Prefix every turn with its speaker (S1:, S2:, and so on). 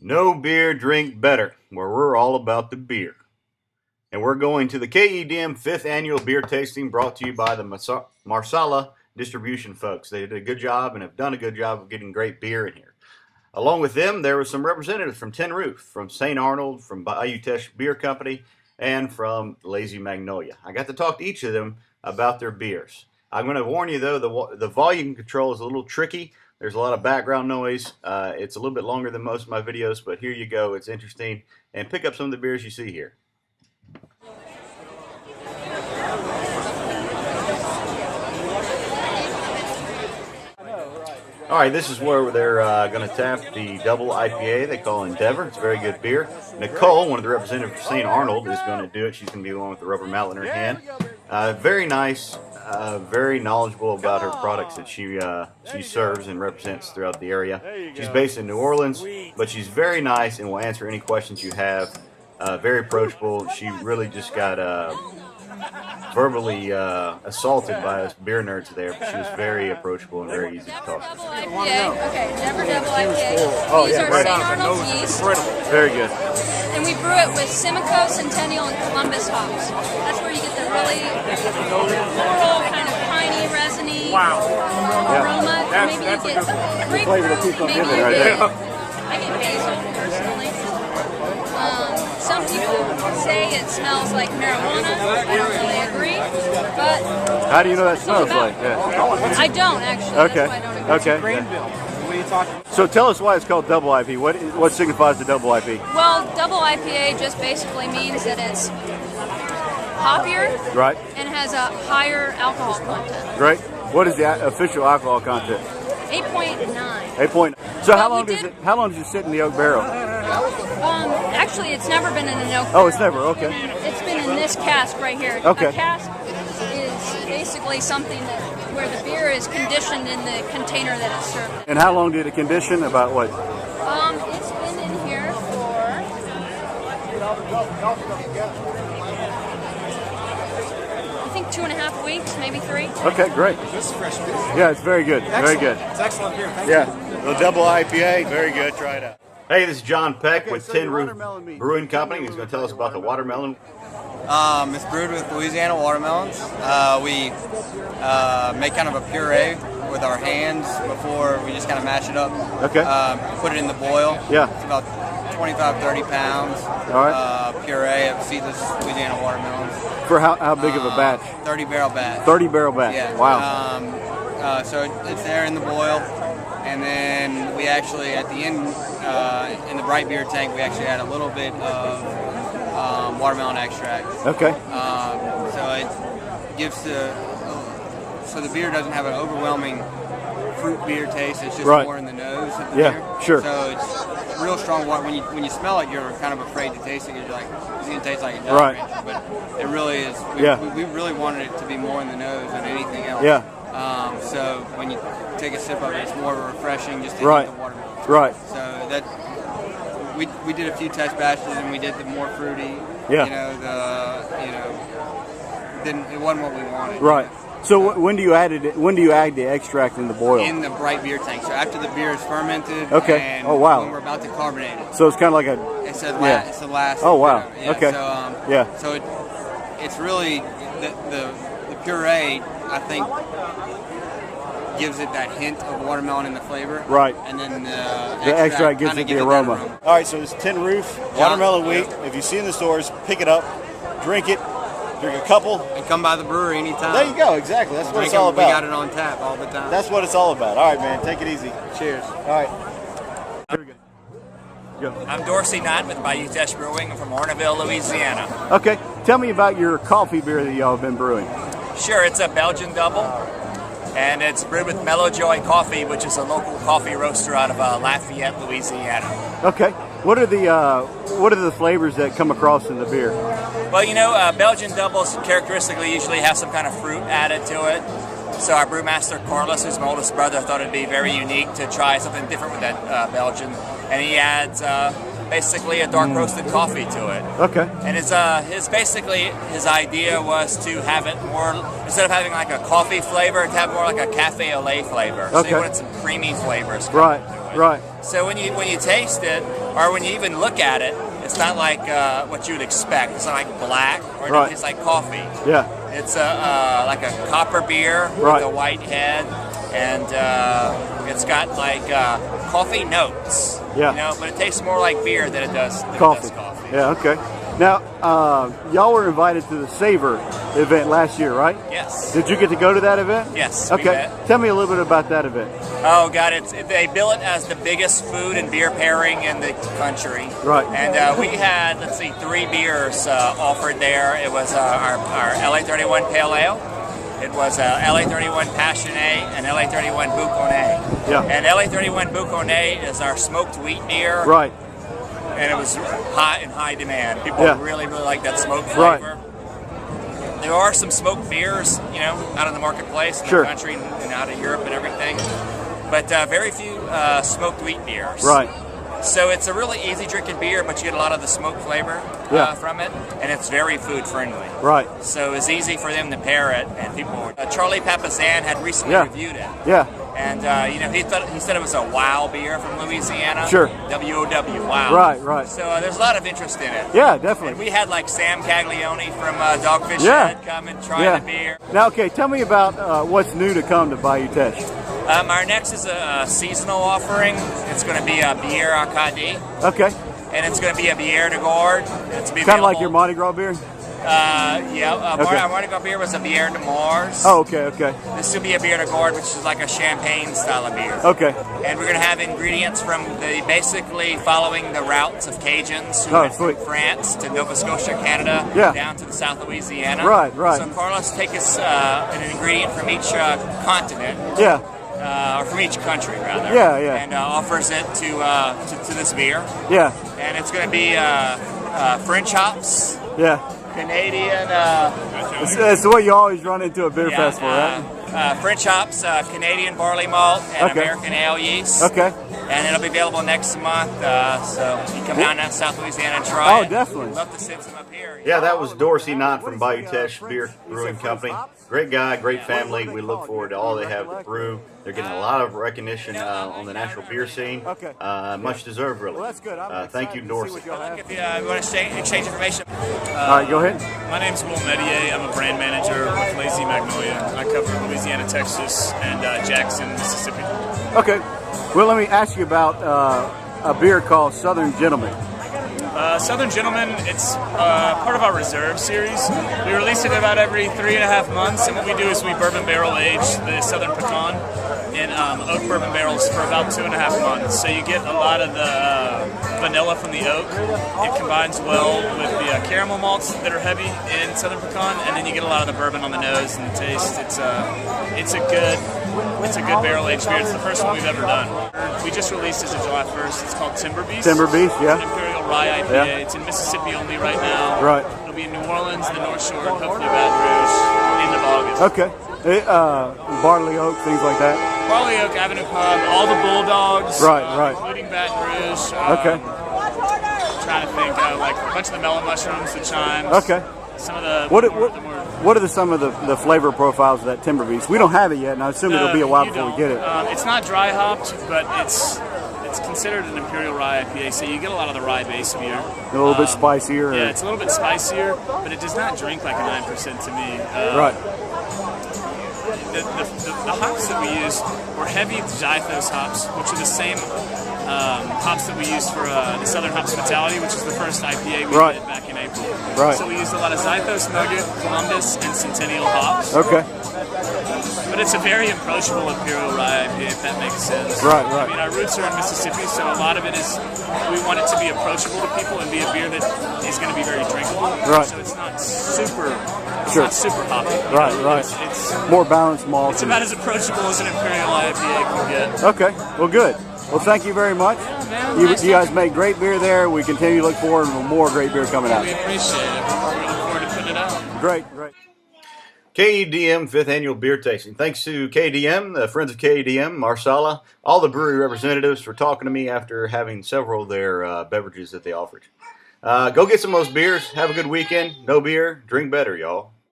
S1: No beer, drink better, where we're all about the beer. And we're going to the KEDM 5th Annual Beer Tasting brought to you by the Marsala Distribution folks. They did a good job and have done a good job of getting great beer in here. Along with them, there were some representatives from Tin Roof, from St. Arnold, from Bayou Teche Beer Company, and from Lazy Magnolia. I got to talk to each of them about their beers. I'm going to warn you, though, the volume control is a little tricky. There's a lot of background noise. It's a little bit longer than most of my videos, but here you go. It's interesting. And pick up some of the beers you see here. All right, this is where they're going to tap the double IPA they call Endeavor. It's a very good beer. Nicole, one of the representatives from St. Arnold, is going to do it. She's going to be the one with the rubber mallet in her hand. Very nice, very knowledgeable about her products that she serves and represents throughout the area. She's based in New Orleans, but she's very nice and will answer any questions you have. Very approachable. She really just got verbally assaulted by us beer nerds there, but she was very approachable and very easy to talk to.
S2: Okay, never double IPA. We use our St. Arnold yeast.
S1: Very good.
S2: And we brew it with Simcoe, Centennial, and Columbus hops. That's where you get the really floral, kind of piney, resiny aroma. Maybe you get grapefruit, maybe you get, I get basil personally. Some people say it smells like marijuana. I don't really agree, but
S1: how do you know that smells like? Yeah.
S2: I don't actually.
S1: Okay.
S2: That's why I don't agree.
S1: Okay. So tell us why it's called double IP. What signifies the double IP?
S2: Well, double IPA just basically means that it's hoppier,
S1: right,
S2: and has a higher alcohol content.
S1: Great. What is the official alcohol content?
S2: 8.9.
S1: 8.9. So how long does it sit in the oak barrel?
S2: Actually, it's never been in an oak barrel.
S1: Oh, it's never, okay.
S2: It's been in this cask right here.
S1: Okay.
S2: A cask is basically something where the beer is conditioned in the container that it's served in.
S1: And how long did it condition? About what?
S2: It's been in here for... I think 2.5 weeks, maybe 3.
S1: Okay, great.
S3: This is fresh beer.
S1: Yeah, it's very good.
S3: Excellent.
S1: Very good.
S3: It's excellent beer. Thank you.
S1: Yeah, the double IPA, very good. Try it out. Hey, this is John Peck with Tin Roof Brewing Company. He's going to tell us about the watermelon.
S4: It's brewed with Louisiana watermelons. We make kind of a puree with our hands before we just kind of mash it up.
S1: Okay.
S4: Put it in the boil.
S1: Yeah.
S4: It's about 25-30 pounds.
S1: All right.
S4: Puree of seedless Louisiana watermelons.
S1: For how big of a batch?
S4: 30 barrel batch.
S1: 30 barrel batch.
S4: Yeah.
S1: Wow.
S4: So it's there in the boil, and then we actually at the end in the bright beer tank we actually add a little bit of watermelon extract.
S1: Okay.
S4: So it gives so the beer doesn't have an overwhelming fruit beer taste. It's just more in the nose of the beer.
S1: Sure.
S4: So it's real strong. When you smell it, you're kind of afraid to taste it because you're like, it's going to taste like a Jolly Rancher. But it really is. We really wanted it to be more in the nose than anything else.
S1: Yeah.
S4: So when you take a sip of it, it's more refreshing just to eat the watermelon.
S1: Right.
S4: So that we did a few test batches and we did the more fruity.
S1: Yeah.
S4: Then it wasn't what we wanted.
S1: Right. So when do you add it? When do you add the extract in the boil?
S4: In the bright beer tank. So after the beer is fermented.
S1: Okay.
S4: And
S1: oh wow.
S4: when we're about to carbonate it.
S1: So it's kind of like a.
S4: It's the last.
S1: Oh wow.
S4: Yeah,
S1: okay.
S4: So, it's really the puree. I think gives it that hint of watermelon in the flavor.
S1: Right.
S4: And then
S1: the extract gives it the aroma. All right. So it's Tin Roof watermelon wheat. If you see in the stores, pick it up, drink it. Drink a couple.
S4: And come by the brewery anytime.
S1: There you go, exactly. That's what it's all about.
S4: We got it on tap all the time.
S1: That's what it's all about. All right, man. Take it easy.
S4: Cheers.
S1: All right. Here we go.
S5: I'm Dorsey Knott with Bayou Teche Brewing from Orneville, Louisiana.
S1: Okay. Tell me about your coffee beer that y'all have been brewing.
S5: Sure, it's a Belgian double, and it's brewed with Mellow Joy Coffee, which is a local coffee roaster out of Lafayette, Louisiana.
S1: Okay. What are the flavors that come across in the beer?
S5: Well, Belgian doubles characteristically usually have some kind of fruit added to it. So our brewmaster Carlos, who's my oldest brother, thought it'd be very unique to try something different with that Belgian, and he adds basically a dark roasted coffee to it.
S1: Okay.
S5: And his idea was to have it more, instead of having like a coffee flavor, to have more like a cafe au lait flavor. So he wanted some creamy flavors.
S1: Right.
S5: it.
S3: Right.
S5: So when you taste it, or when you even look at it, it's not like what you would expect. It's not like black, or
S3: Right.
S5: it's like coffee.
S3: Yeah.
S5: It's like a copper beer
S3: Right.
S5: with a white head, and it's got like coffee notes.
S3: Yeah.
S5: You know, but it tastes more like beer than it does
S3: Coffee.
S5: coffee.
S3: Yeah. Okay. Now, y'all were invited to the Savor event last year, right?
S5: Yes.
S3: Did you get to go to that event?
S5: Yes. we
S3: Okay.
S5: met.
S3: Tell me a little bit about that event.
S5: Oh God! They bill it as the biggest food and beer pairing in the country.
S3: Right.
S5: And we had, let's see, 3 beers offered there. It was our LA 31 Pale Ale. It was LA 31 Passionate and LA 31 Bouconnet.
S3: Yeah.
S5: And LA 31 Bouconnet is our smoked wheat beer.
S3: Right.
S5: And it was in high demand. People
S3: Yeah.
S5: really like that smoked
S3: Right.
S5: flavor. There are some smoked beers, you know, out in the marketplace in
S3: Sure.
S5: the country and out of Europe and everything, but very few smoked wheat beers.
S3: Right.
S5: So it's a really easy drinking beer, but you get a lot of the smoked flavor
S3: Yeah.
S5: from it, and it's very food friendly.
S3: Right.
S5: So it's easy for them to pair it, and people. Charlie Papazan had recently
S3: Yeah.
S5: reviewed it.
S3: Yeah.
S5: And you know, he said it was a wow beer from Louisiana.
S3: Sure.
S5: WOW, wow.
S3: Right.
S5: So there's a lot of interest in it.
S3: Yeah,
S5: And
S3: definitely.
S5: we had like Sam Caglione from Dogfish
S3: Yeah.
S5: Head come and try
S3: Yeah.
S5: the beer.
S3: Now, okay, tell me about what's new to come to Bayou Teche.
S5: Our next is a seasonal offering. It's going to be a bière Acadie,
S3: Okay.
S5: and it's going to be a bière de gourd. It's
S3: Kind of like your Mardi Gras beer? Okay.
S5: Our Mardi Gras beer was a bière de Mars.
S3: Oh, okay.
S5: This will be a bière de gourd, which is like a champagne style of beer.
S3: Okay.
S5: And we're going to have ingredients from basically following the routes of Cajuns who
S3: Oh,
S5: went from
S3: sweet.
S5: France to Nova Scotia, Canada,
S3: Yeah.
S5: down to the South Louisiana.
S3: Right.
S5: So Carlos take us an ingredient from each continent,
S3: Yeah.
S5: or from each country rather.
S3: Yeah.
S5: And offers it to this beer,
S3: Yeah.
S5: and it's going to be French hops,
S3: Yeah.
S5: Canadian.
S3: That's the way you always run into a beer festival, right?
S5: French hops, Canadian barley malt, and
S3: Okay.
S5: American ale yeast.
S3: Okay.
S5: And it'll be available next month, so you come down to South Louisiana and try
S3: Oh,
S5: it.
S3: definitely.
S5: Love to send some up here.
S1: Yeah, that was Dorsey Knott from Bayou Teche Beer Brewing Company. Great guy, great family. We look forward to all they have to brew. They're getting a lot of recognition on the national beer scene.
S3: Okay.
S1: Much deserved, really.
S3: Well, that's good. I'm
S1: Thank you,
S3: excited to see
S1: Dorsey.
S3: what y'all have.
S5: If you want to exchange information.
S3: All right, go ahead.
S6: My name's Will Medier. I'm a brand manager with Lazy Magnolia. I cover Louisiana, Texas, and Jackson, Mississippi.
S3: Okay. Well, let me ask you about a beer called Southern Gentleman.
S6: Southern Gentleman, it's part of our reserve series. We release it about every 3.5 months, and what we do is we bourbon barrel age the Southern Pecan in oak bourbon barrels for about 2.5 months. So you get a lot of the vanilla from the oak. It combines well with the caramel malts that are heavy in Southern Pecan, and then you get a lot of the bourbon on the nose and the taste. It's a good barrel aged beer. It's the first one we've ever done. We just released it July 1st. It's called Timber Beast.
S3: Timber Beast,
S6: It's
S3: yeah.
S6: an Imperial Rye IPA.
S3: Yeah.
S6: It's in Mississippi only right now.
S3: Right.
S6: It'll be in New Orleans, the North Shore, and hopefully Baton Rouge end of August.
S3: Okay. Barley oak, things like that.
S6: Barley Oak Avenue Pub, all the Bulldogs,
S3: Right.
S6: including Baton Rouge.
S3: Okay.
S6: Trying to think, like a bunch of the melon mushrooms, the chimes.
S3: Okay.
S6: Some of the
S3: What are some of the flavor profiles of that Timber Beast? We don't have it yet, and I assume it'll be a while
S6: you
S3: before we
S6: don't.
S3: get it.
S6: It's not dry hopped, but it's considered an Imperial Rye IPA, so you get a lot of the rye base beer.
S3: A little bit spicier.
S6: Yeah, it's a little bit spicier, but it does not drink like a 9% to me.
S3: Right.
S6: The hops that we use were heavy Zythos hops, which are the same hops that we used for the Southern Hospitality, which is the first IPA we
S3: Right.
S6: did back in April.
S3: Right.
S6: So we used a lot of Zythos Nugget, Columbus, and Centennial hops.
S3: Okay.
S6: But it's a very approachable Imperial Rye IPA, if that makes sense.
S3: Right.
S6: I mean, our roots are in Mississippi, so a lot of it is we want it to be approachable to people and be a beer that is going to be very drinkable.
S3: Right.
S6: So it's not super. It's
S3: Sure.
S6: not super hoppy.
S3: Right.
S6: It's
S3: More balanced malt.
S6: it's about as approachable as an Imperial IPA can get.
S3: Okay. Well, good. Well, thank you very much.
S6: man.
S3: You
S6: Nice
S3: guys make great beer there. We continue to look forward to more great beer coming out.
S6: We appreciate it. We look forward to putting it out.
S3: Great.
S1: KEDM 5th Annual Beer Tasting. Thanks to KEDM, the friends of KEDM, Marsala, all the brewery representatives for talking to me after having several of their beverages that they offered. Go get some of those beers. Have a good weekend. No beer. Drink better, y'all.